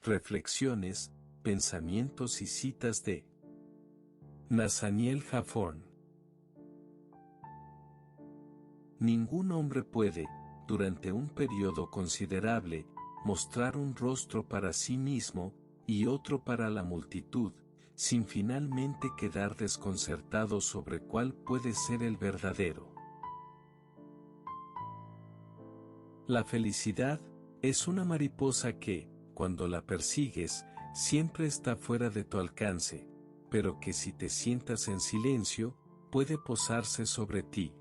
Reflexiones, pensamientos y citas de Nathaniel Hawthorne. Ningún hombre puede, durante un periodo considerable, mostrar un rostro para sí mismo y otro para la multitud, sin finalmente quedar desconcertado sobre cuál puede ser el verdadero. La felicidad es una mariposa que, cuando la persigues, siempre está fuera de tu alcance, pero que si te sientas en silencio, puede posarse sobre ti.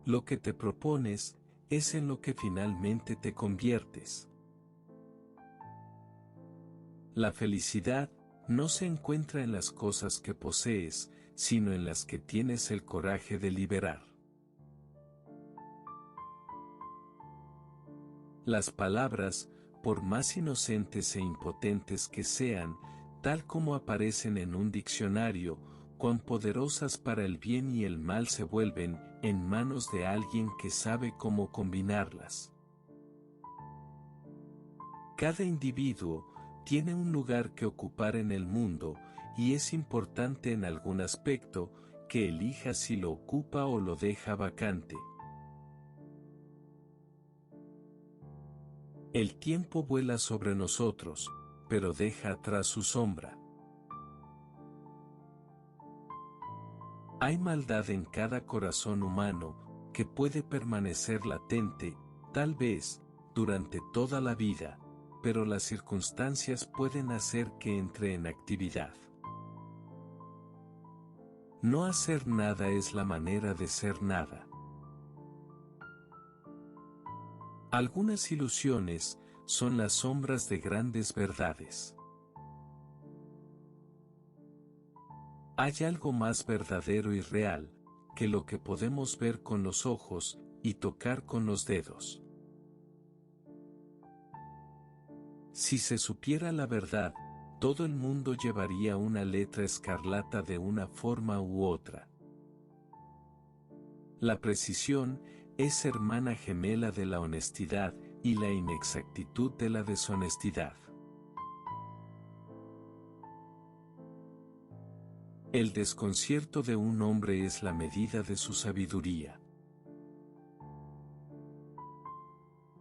Lo que te propones es en lo que finalmente te conviertes. La felicidad no se encuentra en las cosas que posees, sino en las que tienes el coraje de liberar. Las palabras, por más inocentes e impotentes que sean, tal como aparecen en un diccionario, cuán poderosas para el bien y el mal se vuelven en manos de alguien que sabe cómo combinarlas. Cada individuo tiene un lugar que ocupar en el mundo, y es importante en algún aspecto que elija si lo ocupa o lo deja vacante. El tiempo vuela sobre nosotros, pero deja atrás su sombra. Hay maldad en cada corazón humano, que puede permanecer latente, tal vez, durante toda la vida, pero las circunstancias pueden hacer que entre en actividad. No hacer nada es la manera de ser nada. Algunas ilusiones son las sombras de grandes verdades. Hay algo más verdadero y real que lo que podemos ver con los ojos y tocar con los dedos. Si se supiera la verdad, todo el mundo llevaría una letra escarlata de una forma u otra. La precisión es hermana gemela de la honestidad y la inexactitud de la deshonestidad. El desconcierto de un hombre es la medida de su sabiduría.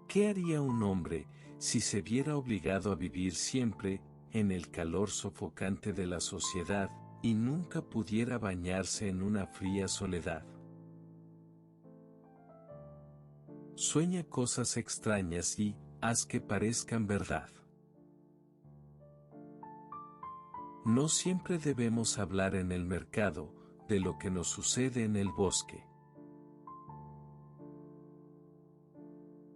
¿Qué haría un hombre si se viera obligado a vivir siempre en el calor sofocante de la sociedad y nunca pudiera bañarse en una fría soledad? Sueña cosas extrañas y haz que parezcan verdad. No siempre debemos hablar en el mercado de lo que nos sucede en el bosque.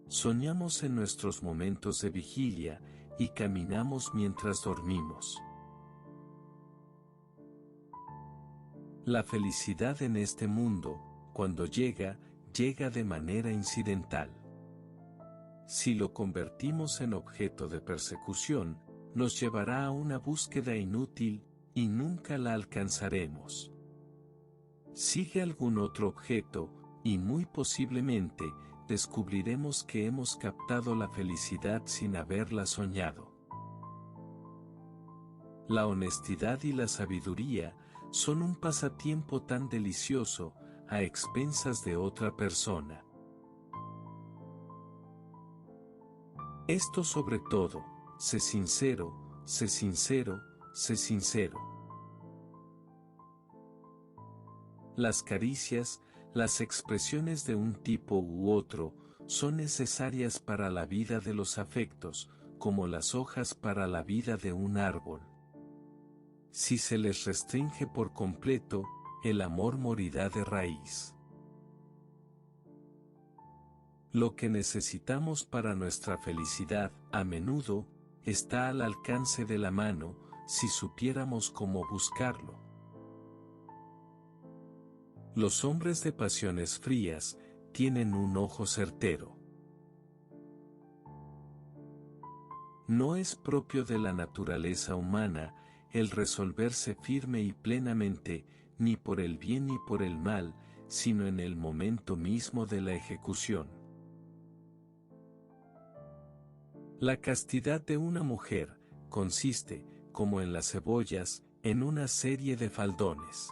Soñamos en nuestros momentos de vigilia y caminamos mientras dormimos. La felicidad en este mundo, cuando llega, llega de manera incidental. Si lo convertimos en objeto de persecución, nos llevará a una búsqueda inútil, y nunca la alcanzaremos. Sigue algún otro objeto, y muy posiblemente, descubriremos que hemos captado la felicidad sin haberla soñado. La honestidad y la sabiduría son un pasatiempo tan delicioso, a expensas de otra persona. Esto sobre todo, sé sincero, sé sincero, sé sincero. Las caricias, las expresiones de un tipo u otro, son necesarias para la vida de los afectos, como las hojas para la vida de un árbol. Si se les restringe por completo, el amor morirá de raíz. Lo que necesitamos para nuestra felicidad, a menudo, está al alcance de la mano, si supiéramos cómo buscarlo. Los hombres de pasiones frías, tienen un ojo certero. No es propio de la naturaleza humana, el resolverse firme y plenamente, ni por el bien ni por el mal, sino en el momento mismo de la ejecución. La castidad de una mujer consiste, como en las cebollas, en una serie de faldones.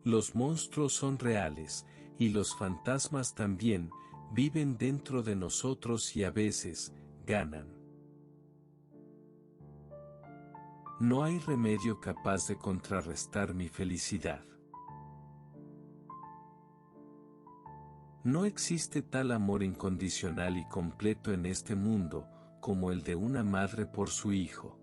Los monstruos son reales, y los fantasmas también, viven dentro de nosotros y a veces, ganan. No hay remedio capaz de contrarrestar mi felicidad. No existe tal amor incondicional y completo en este mundo, como el de una madre por su hijo.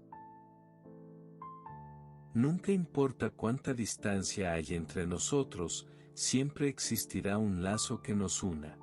Nunca importa cuánta distancia hay entre nosotros, siempre existirá un lazo que nos una.